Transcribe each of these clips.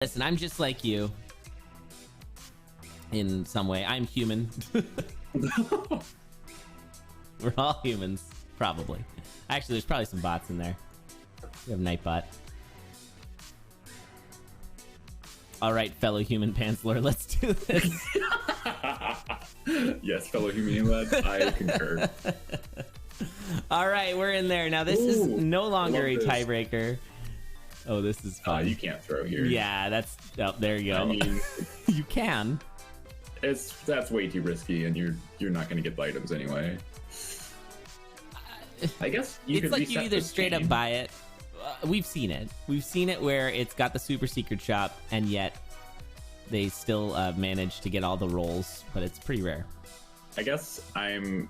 Listen, I'm just like you. In some way. I'm human. We're all humans. Probably. Actually, there's probably some bots in there. We have Nightbot. Alright, fellow human pantslor, let's do this. Yes, fellow human lad, I concur. Alright, we're in there. Now, this is no longer a tiebreaker. Oh, this is fun. You can't throw here. Yeah, that's... Oh, there you go. I mean, you can. That's way too risky, and you're not going to get the items anyway. I guess you it's like you either straight up buy it. We've seen it. We've seen it where it's got the super secret shop, and yet they still manage to get all the rolls, but it's pretty rare. I guess I'm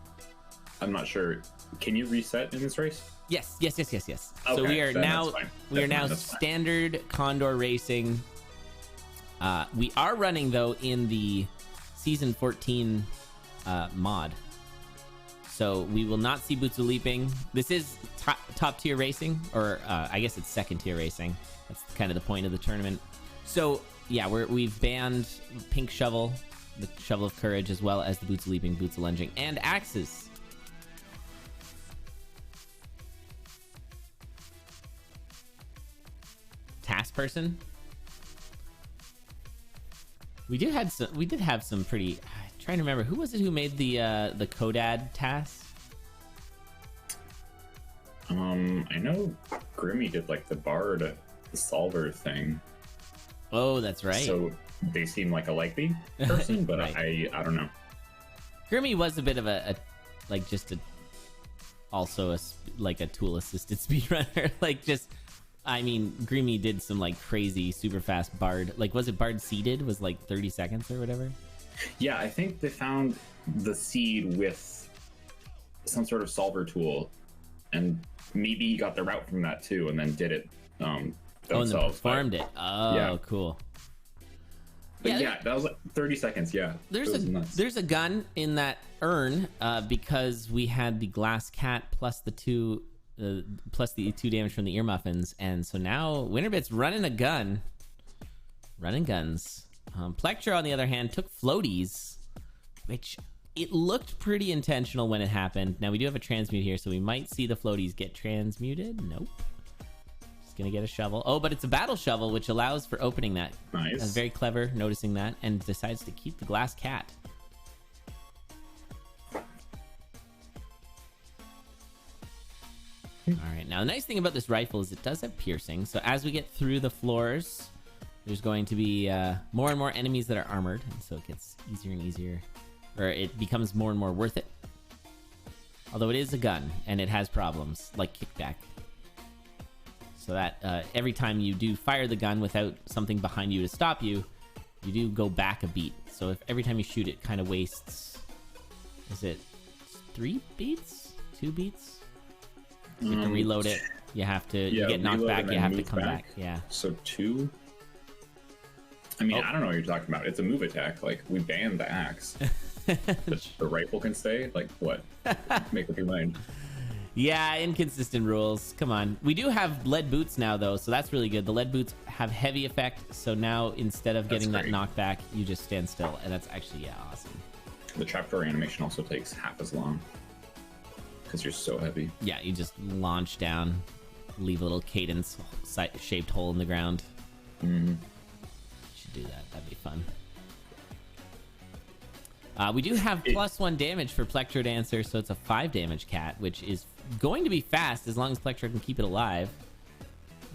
not sure. Can you reset in this race? Yes. Okay, so we are now standard Condor racing. We are running though in the season 14 mod. So we will not see Boots leaping. This is top tier racing, or I guess it's second tier racing. That's kind of the point of the tournament. So yeah, we've banned Pink Shovel, the Shovel of Courage, as well as the Boots leaping, Boots lunging, and axes. Task person. We did have some pretty. I'm trying to remember, who was it who made the Codad task? I know Grimmy did like the Bard, the Solver thing. Oh, that's right. So they seem like a likely person, but right. I don't know. Grimmy was a bit of a like just a also a like a tool assisted speedrunner. Like just. I mean, Grimmy did some like crazy super fast Bard. Like, was it Bard seeded? Was like 30 seconds or whatever? Yeah, I think they found the seed with some sort of solver tool, and maybe he got the route from that too, and then did it themselves. Oh, and then performed it. Oh, yeah. Cool. But yeah, that was like 30 seconds. Yeah, there's a gun in that urn because we had the glass cat plus the two damage from the ear muffins, and so now WinnerBit's running a gun. Running guns. Plectro, on the other hand, took floaties, which it looked pretty intentional when it happened. Now we do have a transmute here, so we might see the floaties get transmuted. Nope. Just gonna get a shovel. Oh, but it's a battle shovel, which allows for opening that. Nice. That's very clever, noticing that, and decides to keep the glass cat. All right, now the nice thing about this rifle is it does have piercing, so as we get through the floors, there's going to be more and more enemies that are armored, and so it gets easier and easier, or it becomes more and more worth it. Although it is a gun, and it has problems, like kickback. So that every time you do fire the gun without something behind you to stop you, you do go back a beat. So if every time you shoot it kind of wastes, is it 3 beats? 2 beats? You have to reload it. You have to you get knocked back. You have to come back. Yeah. So 2. I mean, I don't know what you're talking about. It's a move attack. Like, we banned the axe. The rifle can stay. Like, what? Make up your mind. Yeah, inconsistent rules. Come on. We do have lead boots now, though, so that's really good. The lead boots have heavy effect, so now instead of getting that knockback, you just stand still, and that's actually awesome. The trapdoor animation also takes half as long. Because you're so heavy. Yeah, you just launch down, leave a little cadence-shaped hole in the ground. Should do that. That'd be fun. We do have +1 damage for Plectrodancer, so it's a 5 damage cat, which is going to be fast as long as Plectro can keep it alive.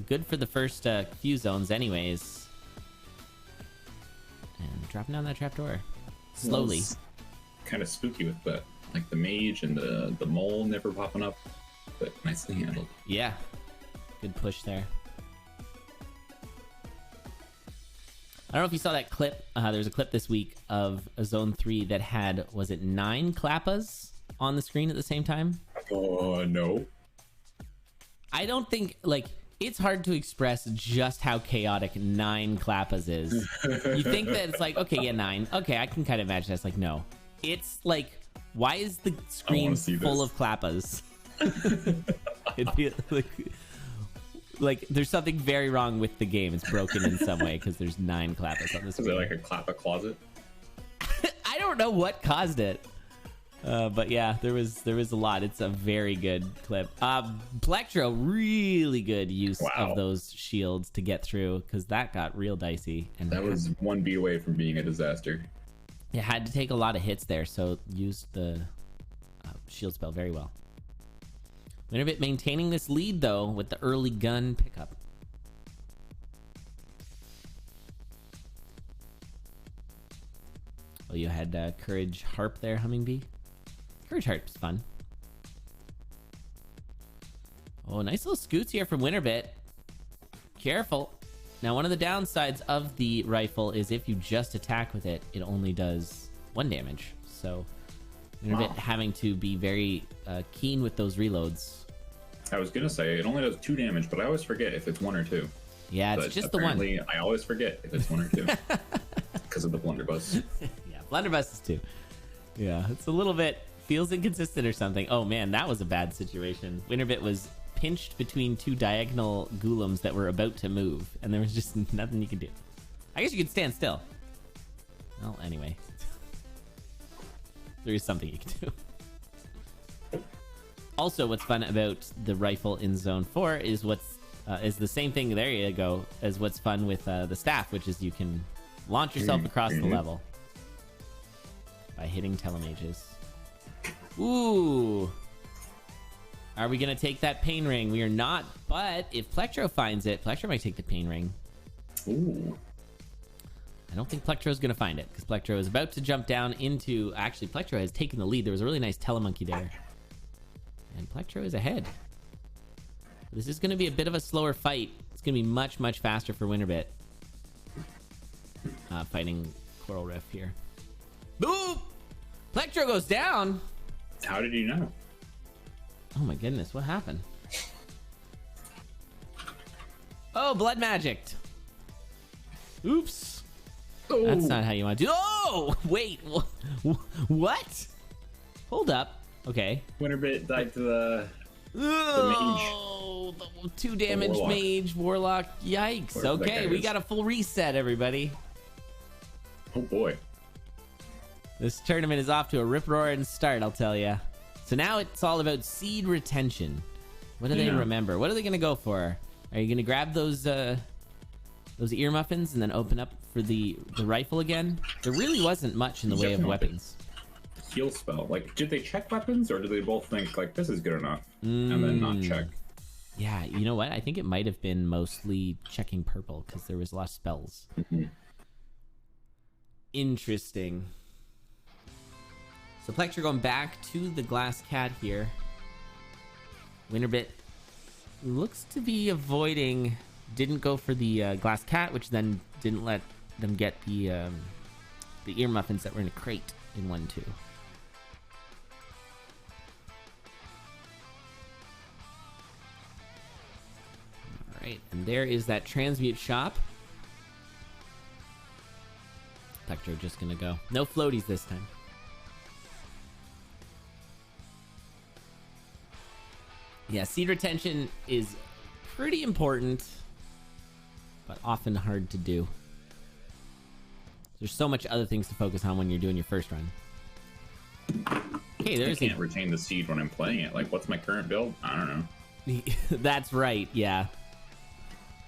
Good for the first few zones anyways. And dropping down that trapdoor. Slowly. Well, kind of spooky with the... like the mage and the mole never popping up, but nicely handled. Yeah, good push there. I don't know if you saw that clip. There's a clip this week of a Zone 3 that had, was it 9 Klappas on the screen at the same time? Oh, no. I don't think, like, it's hard to express just how chaotic 9 Klappas is. You think that it's like, okay, yeah, 9. Okay, I can kind of imagine that's like, no. It's like... why is the screen full of Klappas? Like, there's something very wrong with the game. It's broken in some way because there's 9 clappers on this. Is it like a clappa closet? I don't know what caused it. But yeah, there was a lot. It's a very good clip. Plectro, really good use of those shields to get through, because that got real dicey. And that was 1 beat away from being a disaster. It had to take a lot of hits there, so used the shield spell very well. WinnerBit maintaining this lead though with the early gun pickup. Oh, you had Courage Harp there, Humming Bee. Courage Harp's fun. Oh, nice little scoots here from WinnerBit. Careful. Now, one of the downsides of the rifle is if you just attack with it, it only does 1 damage. So WinnerBit having to be very keen with those reloads. I was gonna say it only does 2 damage, but I always forget if it's 1 or 2. Yeah, it's just the 1. I always forget if it's 1 or 2 because of the blunderbuss. Yeah, blunderbuss is 2. Yeah, it's a little bit feels inconsistent or something. Oh man, that was a bad situation. WinnerBit was pinched between 2 diagonal golems that were about to move, and there was just nothing you could do. I guess you could stand still. Well, anyway, there is something you can do. Also, what's fun about the rifle in Zone 4 is is the same thing, there you go, as what's fun with the staff, which is you can launch yourself across the level by hitting telemages. Ooh. Are we going to take that pain ring? We are not, but if Plectro finds it, Plectro might take the pain ring. Ooh. I don't think Plectro's going to find it, because Plectro is about to jump down into... Actually, Plectro has taken the lead. There was a really nice telemonkey there. And Plectro is ahead. This is going to be a bit of a slower fight. It's going to be much, much faster for WinnerBit. Fighting Coral Riff here. Boop! Plectro goes down! How did you know? Oh my goodness, what happened? Oh, blood magicked. Oops. Oh. That's not how you want to do. Oh, wait. What? Hold up. Okay. WinnerBit died to the mage. Oh, the 2 damage mage warlock. Yikes. Okay, we got a full reset, everybody. Oh boy. This tournament is off to a rip-roaring start, I'll tell you. So now it's all about seed retention. What do they remember? What are they going to go for? Are you going to grab those ear muffins and then open up for the rifle again? There really wasn't much in the way of weapons. Heal spell. Like, did they check weapons, or did they both think, like, this is good enough, and then not check? Yeah, you know what? I think it might have been mostly checking purple, because there was a lot of spells. Interesting. So Plectro going back to the glass cat here. WinnerBit looks to be avoiding... Didn't go for the glass cat, which then didn't let them get the ear muffins that were in a crate in 1-2. Alright, and there is that transmute shop. Plectro just gonna go. No floaties this time. Yeah, seed retention is pretty important, but often hard to do. There's so much other things to focus on when you're doing your first run. Hey, I can't retain the seed when I'm playing it. Like, what's my current build? I don't know. That's right, yeah.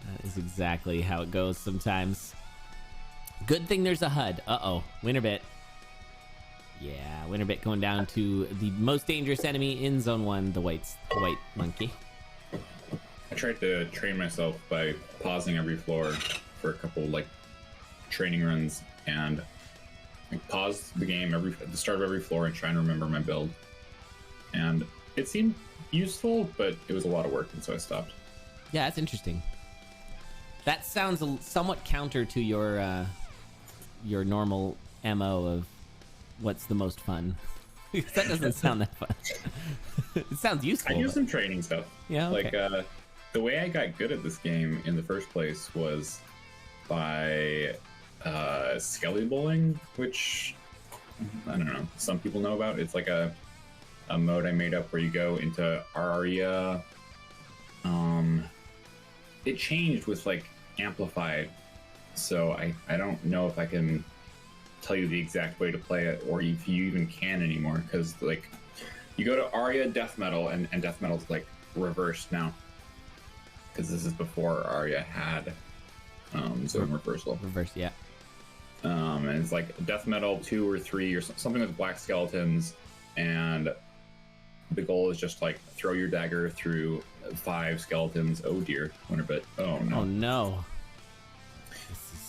That is exactly how it goes sometimes. Good thing there's a HUD. Uh-oh, WinnerBit. Yeah, WinnerBit going down to the most dangerous enemy in Zone 1, the white monkey. I tried to train myself by pausing every floor for a couple, like, training runs, and I paused the game at the start of every floor and trying to remember my build. And it seemed useful, but it was a lot of work, and so I stopped. Yeah, that's interesting. That sounds somewhat counter to your normal MO of what's the most fun. That doesn't sound that fun. It sounds useful. I use some training stuff. Yeah, okay. Like, the way I got good at this game in the first place was by Skelly Bowling, which I don't know, some people know about. It's like a mode I made up where you go into Aria, it changed with like amplified, so I don't know if I can tell you the exact way to play it, or if you even can anymore, because like you go to Arya Death Metal, and Death Metal's like reversed now, because this is before Arya had zone reversal. Reverse, yeah. And it's like Death Metal 2 or 3 or something with black skeletons, and the goal is just like throw your dagger through 5 skeletons. Oh dear, WinnerBit. Oh no. Oh no.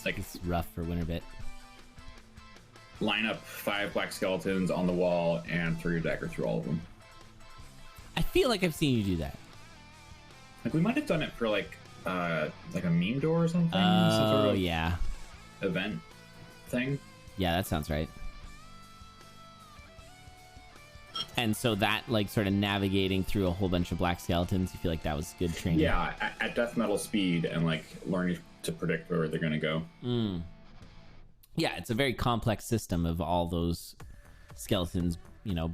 This is rough for WinnerBit. Line up 5 black skeletons on the wall and throw your dagger through all of them. I feel like I've seen you do that. Like we might have done it for like a meme door or something. Oh, some sort of yeah. event thing. Yeah, that sounds right. And so that, like, sort of navigating through a whole bunch of black skeletons, you feel like that was good training? Yeah, at Death Metal speed, and like learning to predict where they're gonna go. Yeah, it's a very complex system of all those skeletons, you know,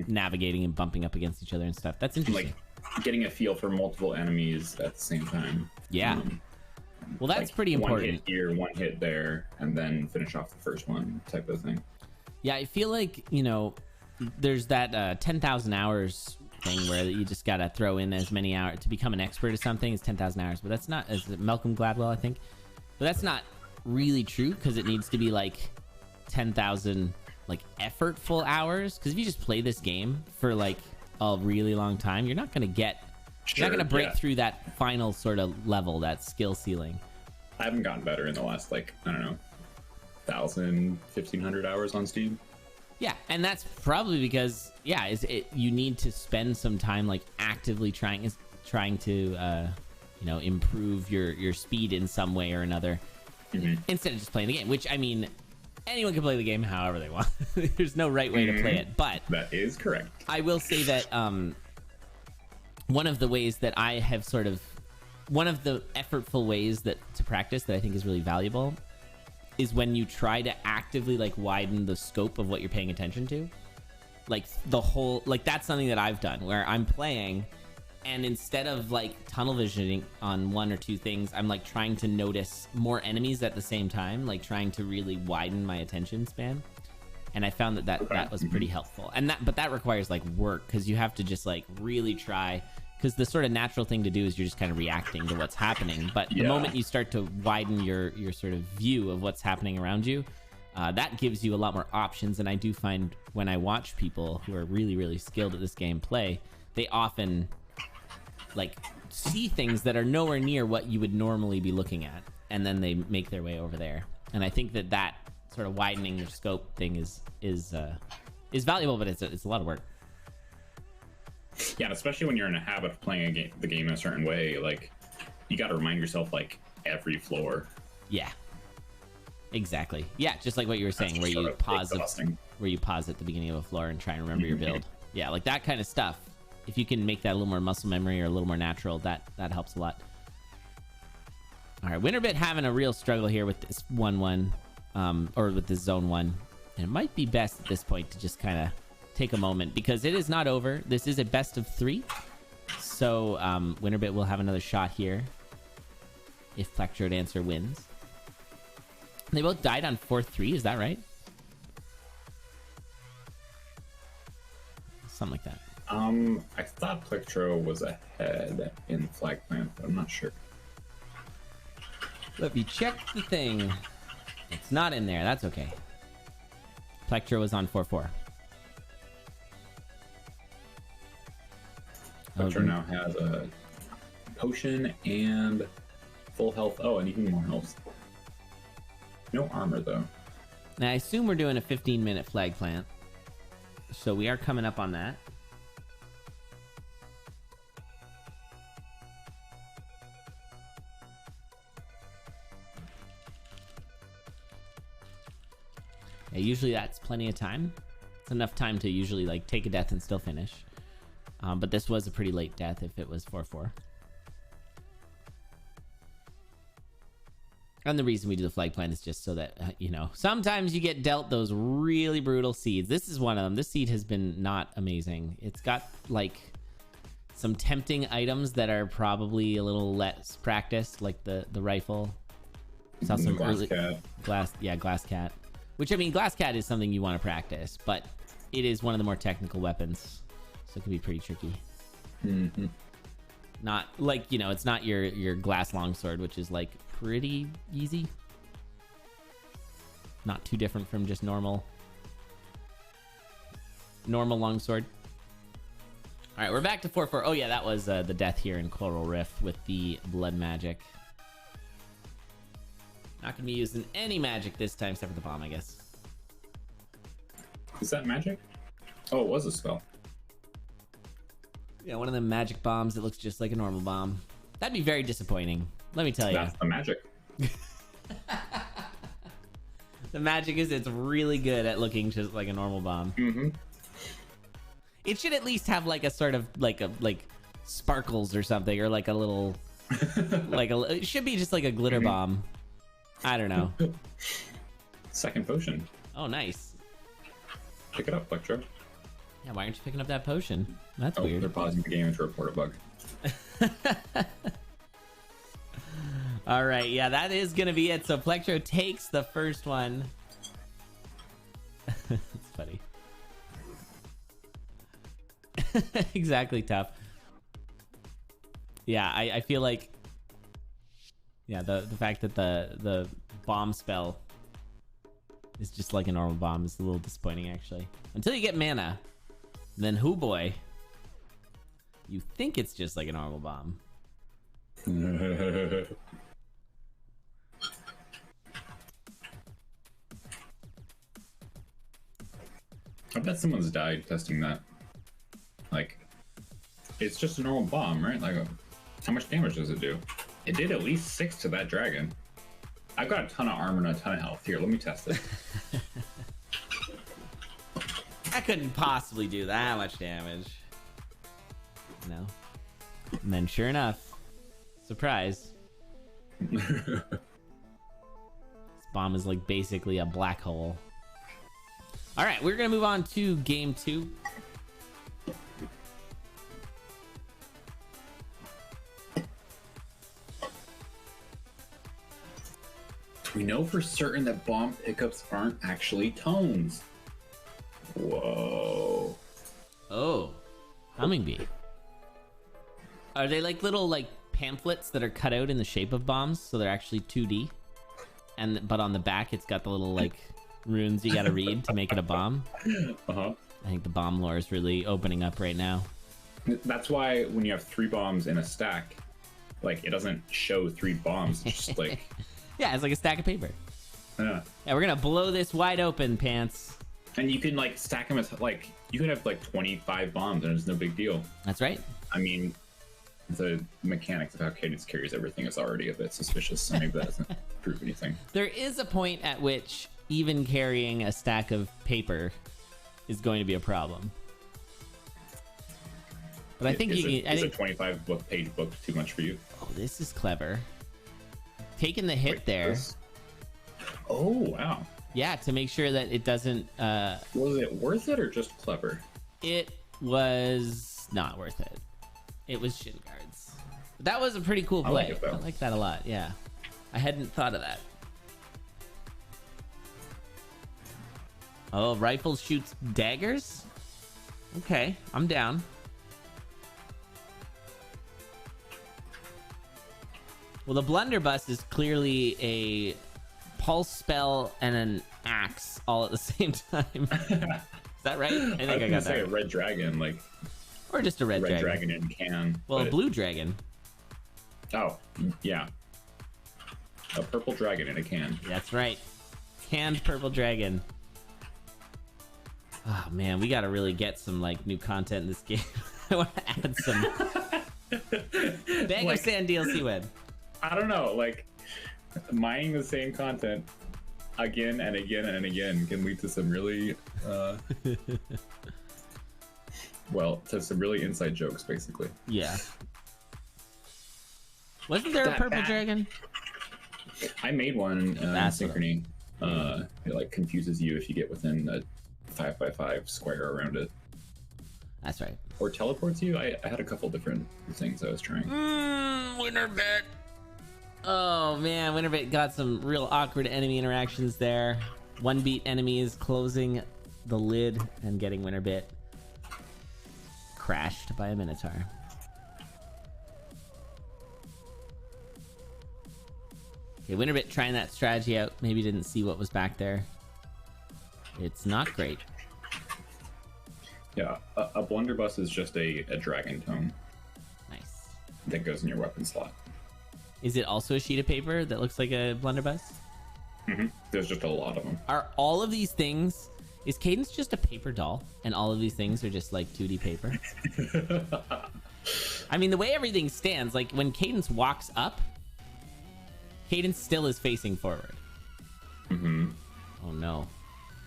navigating and bumping up against each other and stuff. That's interesting. Like getting a feel for multiple enemies at the same time. Yeah. Well, that's like pretty important. 1 hit here, 1 hit there, and then finish off the first one type of thing. Yeah, I feel like, you know, there's that 10,000 hours thing where you just gotta throw in as many hours to become an expert at something is 10,000 hours, but that's not, is it Malcolm Gladwell, I think? But that's not really true, because it needs to be like 10,000 like effortful hours, because if you just play this game for like a really long time, you're not gonna get you're not gonna break through that final sort of level, that skill ceiling. I haven't gotten better in the last, like, I don't know, 1,000, 1,500 hours on Steam. Yeah, and that's probably because, yeah, you need to spend some time like actively trying to you know, improve your speed in some way or another, instead of just playing the game, which, I mean, anyone can play the game however they want. There's no right way to play it, but that is correct. I will say that one of the ways that I have sort of, one of the effortful ways that to practice that I think is really valuable is when you try to actively like widen the scope of what you're paying attention to. Like the whole, like that's something that I've done where I'm playing, and instead of like tunnel visioning on 1 or 2 things, I'm like trying to notice more enemies at the same time, like trying to really widen my attention span. And I found that was pretty helpful. And but that requires like work, because you have to just like really try, because the sort of natural thing to do is you're just kind of reacting to what's happening. But the moment you start to widen your sort of view of what's happening around you, that gives you a lot more options. And I do find when I watch people who are really, really skilled at this game play, they often like see things that are nowhere near what you would normally be looking at, and then they make their way over there. And I think that sort of widening your scope thing is valuable, but it's a lot of work. Yeah, especially when you're in a habit of playing the game in a certain way, like you got to remind yourself like every floor. Yeah, exactly. Yeah, just like what you were saying, where you pause at the beginning of a floor and try and remember your build. Yeah, like that kind of stuff. If you can make that a little more muscle memory or a little more natural, that helps a lot. All right, WinnerBit having a real struggle here with this 1-1, or with this zone 1. And it might be best at this point to just kind of take a moment, because it is not over. This is a best of 3. So WinnerBit will have another shot here if plectrodancer wins. They both died on 4-3, is that right? Something like that. I thought Plectro was ahead in flag plant, but I'm not sure. Let me check the thing. It's not in there. That's okay. Plectro was on 4-4. Plectro now has a potion and full health. Oh, and even more health. No armor, though. Now, I assume we're doing a 15-minute flag plant. So we are coming up on that. Yeah, usually that's plenty of time. It's enough time to usually like take a death and still finish. But this was a pretty late death if it was 4-4. And the reason we do the flag plant is just so that, you know, sometimes you get dealt those really brutal seeds. This is one of them. This seed has been not amazing. It's got like some tempting items that are probably a little less practiced, like the rifle. Saw some glass early cat. glass cat. Which, I mean, glass cat is something you want to practice, but it is one of the more technical weapons, so it can be pretty tricky. Mm-hmm. Not like, you know, it's not your glass longsword, which is like pretty easy. Not too different from just normal longsword. All right, we're back to 4-4. Oh yeah, that was the death here in Coral Rift with the blood magic. Not gonna be using any magic this time except for the bomb, I guess. Is that magic? Oh, it was a spell. Yeah, one of the magic bombs that looks just like a normal bomb. That'd be very disappointing, let me tell you. That's the magic. The magic is it's really good at looking just like a normal bomb. Mm-hmm. It should at least have like a sort of like sparkles or something, or like a little it should be just like a glitter bomb. I don't know. Second potion. Oh, nice. Pick it up, Plectro. Yeah, why aren't you picking up that potion? That's Oh, weird. they're pausing the game to report a bug. All right, yeah, that is gonna be it. So Plectro takes the first one. It's funny. Exactly, tough. Yeah, I feel like, yeah, the fact that the bomb spell is just like a normal bomb is a little disappointing, actually. Until you get mana, then hoo boy, you think it's just like a normal bomb. I bet someone's died testing that. Like, it's just a normal bomb, right? Like, how much damage does it do? It did at least 6 to that dragon. I've got a ton of armor and a ton of health. Here, let me test it. I couldn't possibly do that much damage. No. And then sure enough, surprise. This bomb is like basically a black hole. All right, we're gonna move on to game 2. We know for certain that bomb pickups aren't actually tones. Whoa. Oh, humming bee. Are they like little like pamphlets that are cut out in the shape of bombs, so they're actually 2D? But on the back, it's got the little like runes you gotta read to make it a bomb. Uh-huh. I think the bomb lore is really opening up right now. That's why when you have 3 bombs in a stack, like, it doesn't show 3 bombs. It's just like... Yeah, it's like a stack of paper. Yeah. Yeah, we're gonna blow this wide open, pants. And you can, like, stack them as, like, you could have, like, 25 bombs and it's no big deal. That's right. I mean, the mechanics of how Cadence carries everything is already a bit suspicious, so maybe that doesn't prove anything. There is a point at which even carrying a stack of paper is going to be a problem. But I think is you can... Is a 25 page book too much for you? Oh, this is clever. Taking the hit there. This? Oh, wow. Yeah, to make sure that it doesn't... Was it worth it or just clever? It was not worth it. It was shin guards. But that was a pretty cool play. I like it, though. I like that a lot, yeah. I hadn't thought of that. Oh, rifles shoots daggers? Okay, I'm down. Well, the blunderbuss is clearly a pulse spell and an axe all at the same time. Is that right? I think I got that. A red dragon, like, or just a red dragon in can. Well, a blue dragon. Oh, yeah. A purple dragon in a can. That's right. Canned purple dragon. Oh man, we gotta really get some like new content in this game. I want to add some bag Like, of sand DLC win. I don't know, like, mining the same content again and again and again can lead to some really well, to some really inside jokes, basically. Yeah. Wasn't there a purple dragon? I made one in Synchrony. It like confuses you if you get within a 5x5 square around it. That's right. Or teleports you? I had a couple different things I was trying. WinnerBit. Oh man, WinnerBit got some real awkward enemy interactions there. One beat enemies closing the lid and getting WinnerBit crashed by a Minotaur. Okay, WinnerBit trying that strategy out. Maybe didn't see what was back there. It's not great. Yeah, a blunderbuss is just a dragon tome. Nice. That goes in your weapon slot. Is it also a sheet of paper that looks like a blunderbuss? Mm-hmm. There's just a lot of them. Are all of these things... Is Cadence just a paper doll? And all of these things are just like 2D paper? I mean, the way everything stands, like when Cadence walks up, Cadence still is facing forward. Mm-hmm. Oh no.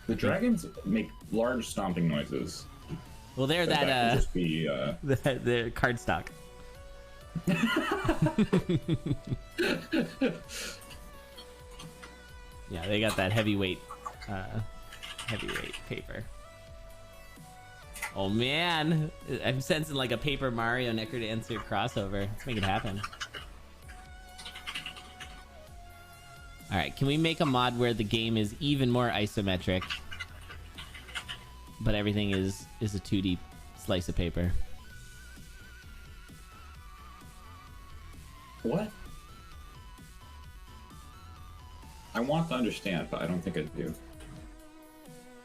The dragons make large stomping noises. Well, they're That that, could just be, the cardstock. Yeah, they got that heavyweight paper. Oh man, I'm sensing like a Paper Mario Necrodancer crossover. Let's make it happen. All right, can we make a mod where the game is even more isometric, but everything is a 2D slice of paper? What? I want to understand, but I don't think I do.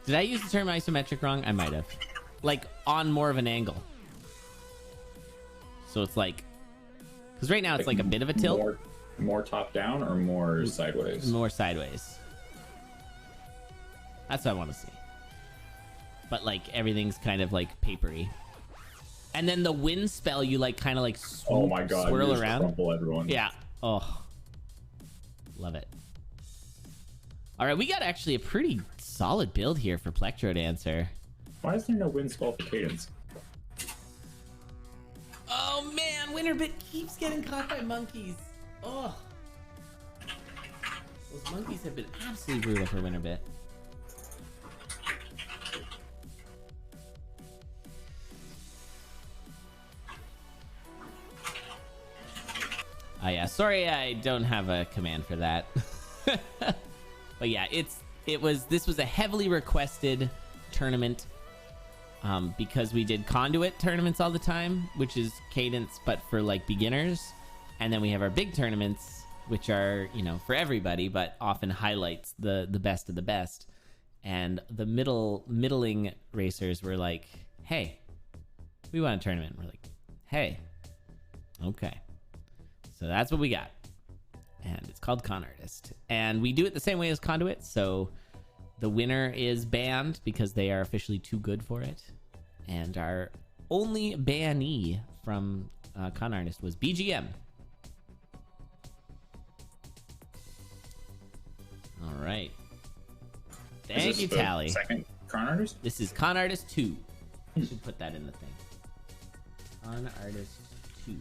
Did I use the term isometric wrong? I might have. Like, on more of an angle. So it's like... Because right now it's like a bit of a tilt. More top down or more sideways? More sideways. That's what I want to see. But like, everything's kind of like papery. And then the wind spell, you like kind of like swoop, oh my god, swirl you just around. crumple everyone. Yeah. Oh. Love it. All right, we got actually a pretty solid build here for Plectrodancer. Why is there no wind spell for Cadence? Oh man, WinnerBit keeps getting caught by monkeys. Oh. Those monkeys have been absolutely brutal for WinnerBit. Oh yeah, sorry I don't have a command for that. But yeah, this was a heavily requested tournament because we did conduit tournaments all the time, which is Cadence but for like beginners, and then we have our big tournaments, which are, you know, for everybody but often highlights the best of the best. And the middling racers were like, hey, we want a tournament. We're like, hey, okay, so that's what we got. And it's called CoNARTIST. And we do it the same way as Conduit, so the winner is banned because they are officially too good for it. And our only bannee from CoNARTIST was BGM. All right. Thank you, Tally. Second CoNARTIST? This is CoNARTIST 2. I should put that in the thing. CoNARTIST 2.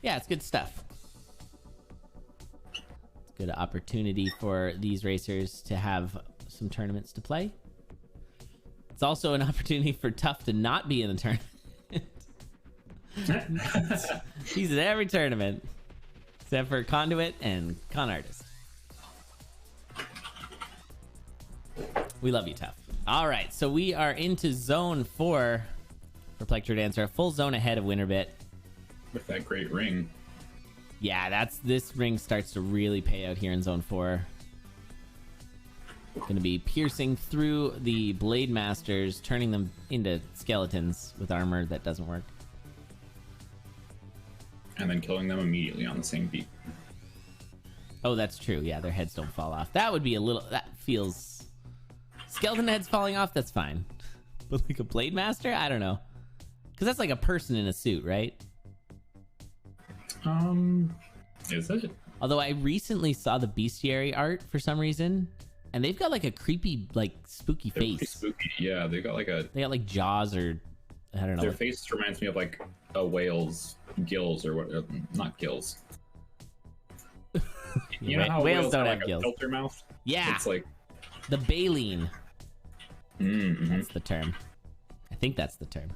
Yeah, it's good stuff. It's a good opportunity for these racers to have some tournaments to play. It's also an opportunity for Tough to not be in the tournament. He's in every tournament except for Conduit and CoNARTIST. We love you, Tough. All right, so we are into zone 4 for Plectrodancer, a full zone ahead of WinnerBit. With that great ring. Yeah, this ring starts to really pay out here in zone 4. Gonna be piercing through the Blade Masters, turning them into skeletons with armor that doesn't work. And then killing them immediately on the same beat. Oh, that's true. Yeah, their heads don't fall off. That would be a little... That feels... Skeleton heads falling off, that's fine. But like a Blade Master? I don't know. Because that's like a person in a suit, right? Is it? Although I recently saw the bestiary art for some reason, and they've got like a creepy, like spooky They're face. pretty spooky. Yeah, they got like jaws, or I don't know. Their face reminds me of like a whale's gills, or what? Not gills. You know how whales don't have like gills. A filter mouth? Yeah. It's like The baleen. Mm-hmm. That's the term. I think that's the term.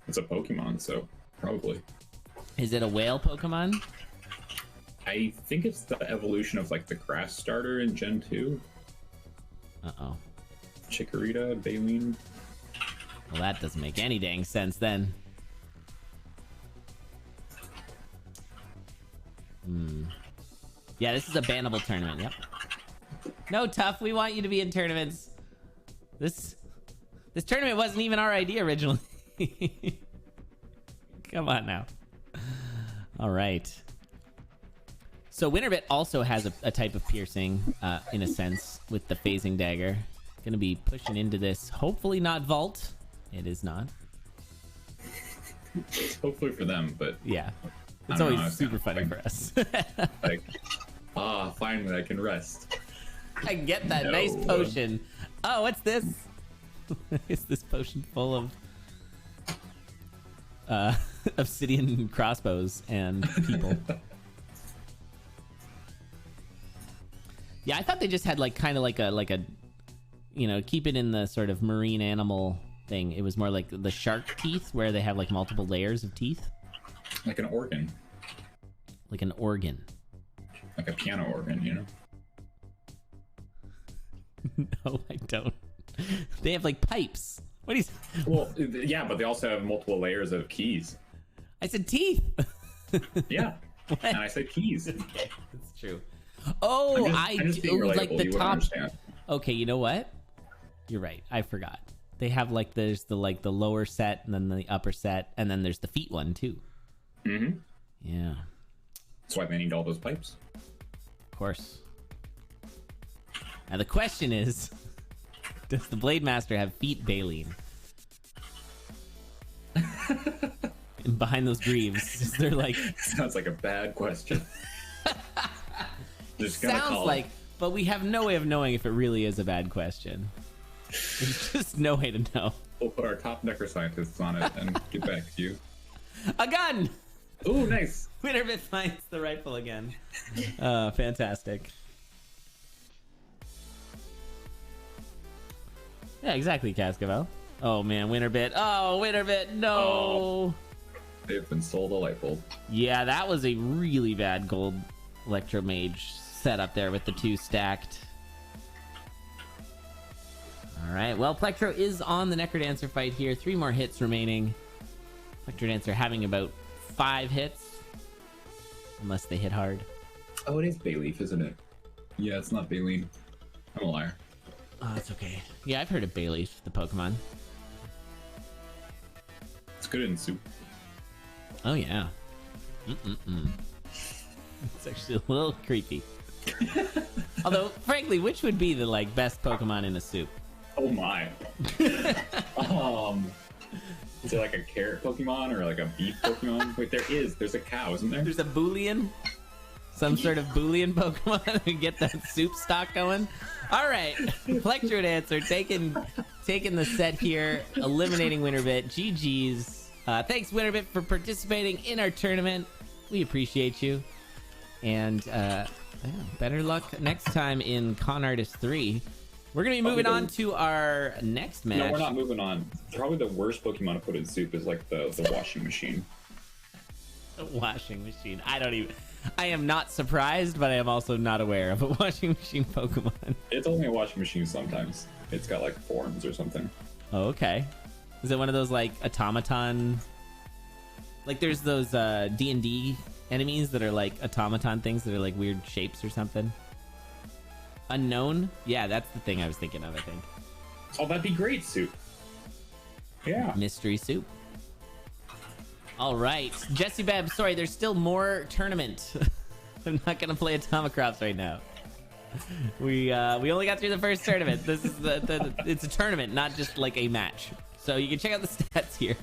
It's a Pokemon, so probably. Is it a whale Pokemon? I think it's the evolution of like the grass starter in Gen 2. Uh-oh. Chikorita, baleen. Well, that doesn't make any dang sense then. Yeah, this is a bannable tournament. Yep. No, Tough. We want you to be in tournaments. This tournament wasn't even our idea originally. Come on now. All right. So WinnerBit also has a type of piercing, in a sense, with the phasing dagger. Gonna be pushing into this. Hopefully not vault. It is not. Hopefully for them, but yeah, it's always super funny for us. Like, finally I can rest. I get that nice potion. Oh, what's this? Is this potion full of obsidian crossbows and people? Yeah, I thought they just had like kind of like a you know, keep it in the sort of marine animal thing. It was more like the shark teeth where they have like multiple layers of teeth. Like an organ. Like an organ. Like a piano organ, you know? No, I don't. They have like pipes. What do you? Well, yeah, but they also have multiple layers of keys. I said teeth. Yeah. And I said keys. That's true. Oh, I do like the top. Okay, you know what? You're right. I forgot. They have like there's the lower set and then the upper set and then there's the feet one too. Mm-hmm. Yeah. That's why they need all those pipes. Of course. Now the question is, does the Blade Master have feet baleen? And behind those greaves, is there like... Sounds like a bad question. Just gonna sounds call like, it. But we have no way of knowing if it really is a bad question. There's just no way to know. We'll put our top necker scientists on it and get back to you. A gun! Ooh, nice. WinnerBit finds the rifle again. Fantastic. Yeah, exactly, Cascavel. Oh man, WinnerBit. Oh, WinnerBit, no! Oh, they've been sold a light bulb. Yeah, that was a really bad gold Electromage setup there with the two stacked. Alright, well, Plectro is on the Necrodancer fight here. 3 more hits remaining. Plectrodancer having about 5 hits. Unless they hit hard. Oh, it is Bayleaf, isn't it? Yeah, it's not Baleen. I'm a liar. Oh, that's okay. Yeah, I've heard of Bayleaf, the Pokemon. It's good in soup. Oh, yeah. It's actually a little creepy. Although, frankly, which would be the best Pokemon in a soup? Oh my. Is it like a carrot Pokemon or like a beef Pokemon? Wait, there's a cow, isn't there? There's a Boolean? Some sort of Boolean Pokemon to get that soup stock going? Alright, Plectrodancer taking the set here, eliminating WinnerBit. GG's. Thanks, WinnerBit, for participating in our tournament. We appreciate you. And better luck next time in CoNARTIST 3. We're going to be moving on to our next match. No, we're not moving on. Probably the worst Pokemon to put in soup is like the washing machine. The washing machine. I am not surprised, but I am also not aware of a washing machine Pokemon. It's only a washing machine sometimes. It's got like forms or something. Oh, okay. Is it one of those like automaton? Like there's those D&D enemies that are like automaton things that are like weird shapes or something. Unknown? Yeah, that's the thing I was thinking of, I think. Oh, that'd be great, soup. Yeah. Mystery soup. All right. Jesse Beb, sorry, there's still more tournament. I'm not going to play Atomicrops right now. We only got through the first tournament. This is it's a tournament, not just like a match. So you can check out the stats here.